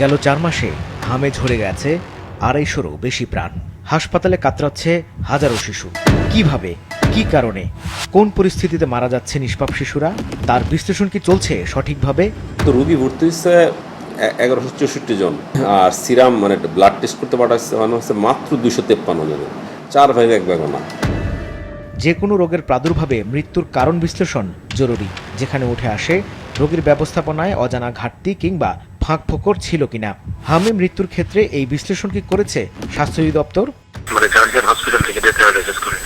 গেল 4 মাসে হামে ঝরে গেছে 250-রও বেশি প্রাণ। হাসপাতালে কাতরাচ্ছে হাজারো শিশু। কিভাবে, কি কারণে, কোন পরিস্থিতিতে মারা যাচ্ছে নিষ্পাপ শিশুরা, তার বিশ্লেষণ কি চলছে সঠিকভাবে? তো রোগী ভর্তি হচ্ছে 1164 জন, আর সিরাম মানে ব্লাড টেস্ট করতে পাঠানো হচ্ছে মাত্র 253 জনের, 4 ভাগে 1 ভাগ না। যে কোনো রোগের প্রাদুর্ভাবে মৃত্যুর কারণ বিশ্লেষণ জরুরি, যেখানে উঠে আসে রোগীর ব্যবস্থাপনায় অজানা ঘাটতি কিংবা ফাঁকফোকর ছিল কিনা। হামে মৃত্যুর ক্ষেত্রে এই বিশ্লেষণ কি করেছে স্বাস্থ্য অধিদপ্তর? হসপিটাল থেকে ডেথ রেজিস্টার করে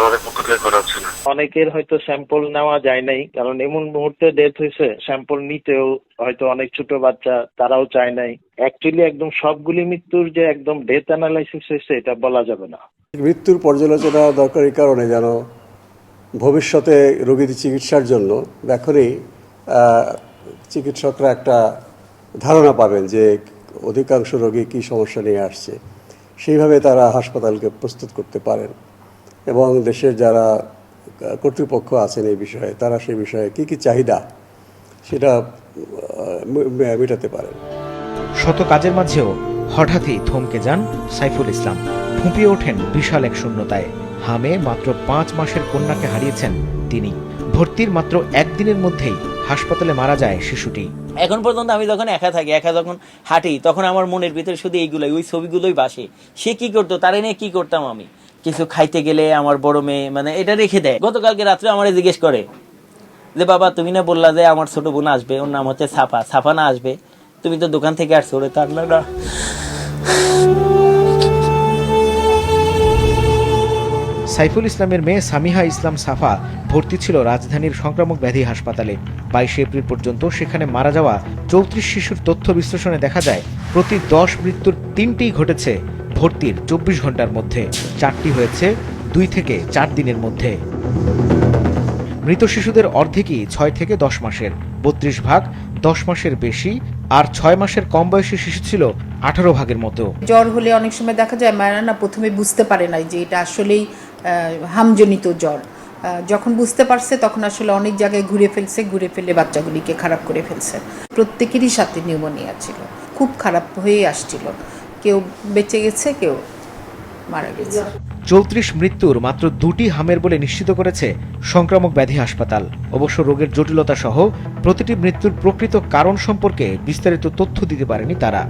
আমাদের পক্ষ থেকে করা হচ্ছে না। অনেকের হয়তো স্যাম্পল নেওয়া যায় নাই, কারণ এমন মুহূর্তে ডেথ হয়েছে, স্যাম্পল নিতেও হয়তো অনেক ছোট বাচ্চা, তারাও চায় নাই। অ্যাকচুয়ালি একদম সবগুলি মৃত্যুর যে একদম ডেথ অ্যানালাইসিস হয়েছে এটা বলা যাবে না। মৃত্যুর পর্যালোচনা দরকার এই কারণে যেন ভবিষ্যতে রোগীদের চিকিৎসার জন্য এখনই চিকিৎসকরা একটা ধারণা পাবেন যে অধিকাংশ রোগী কী সমস্যা নিয়ে আসছে, সেইভাবে তারা হাসপাতালকে প্রস্তুত করতে পারেন এবং দেশের যারা কর্তৃপক্ষ আছেন এই বিষয়ে তারা সেই বিষয়ে কী কী চাহিদা সেটা মেটাতে পারেন। শত কাজের মাঝেও হঠাৎই থমকে যান সাইফুল ইসলাম। ফুঁপিয়ে ওঠেন বিশাল এক শূন্যতায়। হামে মাত্র 5 মাসের কন্যাকে হারিয়েছেন তিনি। ভর্তির মাত্র 1 দিনের মধ্যেই হাসপাতালে মারা যায় শিশুটি। এখন পর্যন্ত আমি যখন একা থাকি, একা যখন হাঁটি, তখন আমার মনের ভিতরে শুধু এইগুলোই, ওই ছবিগুলোই বাসে। সে কি করতো, তারে নিয়ে কি করতাম আমি। কিছু খাইতে গেলে আমার বড় মেয়ে মানে এটা রেখে দেয়। গতকালকে রাত্রে আমারে জিজ্ঞেস করে যে বাবা তুমি না বললা যে আমার ছোট বোন আসবে, ওর নাম হচ্ছে সাফা না আসবে, তুমি তো দোকান থেকে আসছো। ওরে তার না। সাইফুল ইসলামের মেয়ে সামিহা ইসলাম সাফা ভর্তি ছিল রাজধানীর সংক্রামক ব্যাধি হাসপাতালে। 22 এপ্রিল পর্যন্ত সেখানে মারা যাওয়া 34 শিশুর তথ্য বিশ্লেষণে দেখা যায় প্রতি 10 মৃত্যুর 3টিই ঘটেছে ভর্তির 24 ঘন্টার মধ্যে, 4টি হয়েছে 2 থেকে 4 দিনের মধ্যে। মৃত শিশুদের অর্ধেকই 6 থেকে 10 মাসের, 32 ভাগ 10 মাসের বেশি, আর 6 মাসের কম বয়সী শিশু ছিল 18 ভাগের মতো। জ্বর হলে অনেক সময় দেখা যায় মায়েরা না প্রথমে বুঝতে পারে না যে এটা আসলেই হামজনিত জ্বর। যখন বুঝতে পারছে তখন আসলে অনেক জায়গায় ঘুরে ফেলে বাচ্চাগুলিকে খারাপ করে ফেলছে। প্রত্যেকেরই সাথে নিউমোনিয়া ছিল, খুব খারাপ হয়ে আসছিল। কেউ বেঁচে গেছে, কেউ মারা গেছে। 34 মৃত্যুর মাত্র 2টি হামের বলে নিশ্চিত করেছে সংক্রামক ব্যাধি হাসপাতাল। অবশ্য রোগের জটিলতা সহ প্রতিটি মৃত্যুর প্রকৃত কারণ সম্পর্কে বিস্তারিত তথ্য দিতে পারেনি তারা।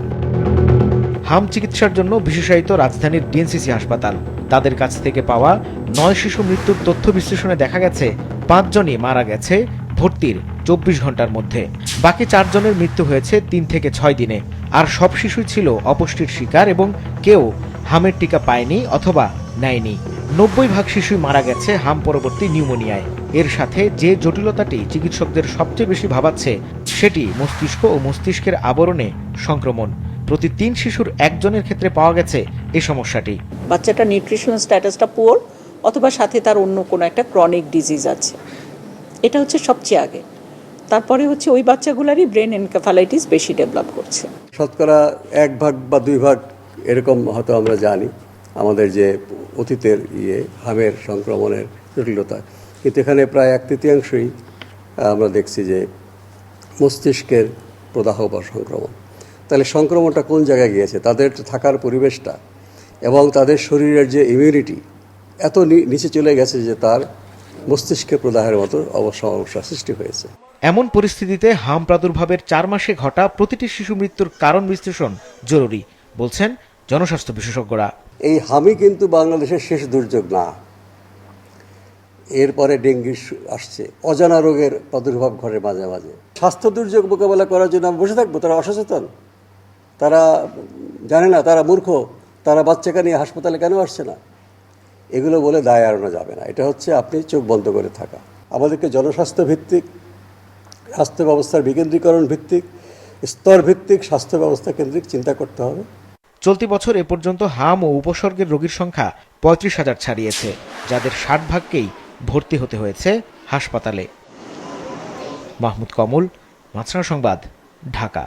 হাম চিকিৎসার জন্য বিশেষায়িত রাজধানীর ডিএনসিসি হাসপাতাল, তাদের কাছ থেকে পাওয়া 9 শিশু মৃত্যুর তথ্য বিশ্লেষণে দেখা গেছে 5 জনই মারা গেছে ভর্তির 24 ঘন্টার মধ্যে। বাকি 4 জনের মৃত্যু হয়েছে 3 থেকে 6 দিনে। আর সব শিশুই ছিল অপুষ্টির শিকার এবং কেউ হামের টিকা পায়নি অথবা নেয়নি। 90 ভাগ শিশুই মারা গেছে হাম পরবর্তী নিউমোনিয়ায়। এর সাথে যে জটিলতাটি চিকিৎসকদের সবচেয়ে বেশি ভাবাচ্ছে সেটি মস্তিষ্ক ও মস্তিষ্কের আবরণে সংক্রমণ। প্রতি 3 শিশুর 1 জনের ক্ষেত্রে পাওয়া গেছে এই সমস্যাটি। বাচ্চাটা নিউট্রিশন স্ট্যাটাসটা পুয়ার অথবা সাথে তার অন্য কোনো একটা ক্রনিক ডিজিজ আছে, এটা হচ্ছে সবচেয়ে আগে। তারপরে হচ্ছে ওই বাচ্চাগুলারই ব্রেন এনকেফালাইটিস বেশি ডেভেলপ করছে। শতকরা 1 ভাগ বা 2 ভাগ এরকম হয়তো আমরা জানি আমাদের যে অতীতের হামের সংক্রমণের জটিলতা, কিন্তু এখানে প্রায় 1/3 আমরা দেখছি যে মস্তিষ্কের প্রদাহ বা সংক্রমণ। তাহলে সংক্রমণটা কোন জায়গায় গিয়েছে, তাদের থাকার পরিবেশটা এবং তাদের শরীরের যে ইমিউনিটি এত নিচে চলে গেছে যে তার মস্তিষ্কে প্রদাহের মতো সমস্যা সৃষ্টি হয়েছে। এমন পরিস্থিতিতে হাম প্রাদুর্ভাবের 4 মাসে ঘটা প্রতিটি শিশু মৃত্যুর কারণ বিশ্লেষণ জরুরি, বলছেন জনস্বাস্থ্য বিশেষজ্ঞরা। এই হামই কিন্তু বাংলাদেশের শেষ দুর্যোগ না, এরপরে ডেঙ্গি আসছে, অজানা রোগের প্রাদুর্ভাব ঘটে মাঝে মাঝে। স্বাস্থ্য দুর্যোগ মোকাবেলা করার জন্য আমরা বসে থাকবো? তারা অসচেতন, তারা জানে না, তারা মূর্খ, তারা বাচ্চাকে নিয়ে হাসপাতালে কেন আসছে না, এগুলো বলে দায় এড়ানো যাবে না। এটা হচ্ছে আপনি চোখ বন্ধ করে থাকা। আমাদেরকে জনস্বাস্থ্য ভিত্তিক, স্বাস্থ্য ব্যবস্থার বিকেন্দ্রীকরণ ভিত্তিক, স্তর ভিত্তিক স্বাস্থ্য ব্যবস্থা কেন্দ্রিক চিন্তা করতে হবে। চলতি বছর এ পর্যন্ত হাম ও উপসর্গের রোগীর সংখ্যা 35,000 ছাড়িয়েছে, যাদের 60 ভাগকেই ভর্তি হতে হয়েছে হাসপাতালে। মাহমুদ কমল, মাছরাঙা সংবাদ, ঢাকা।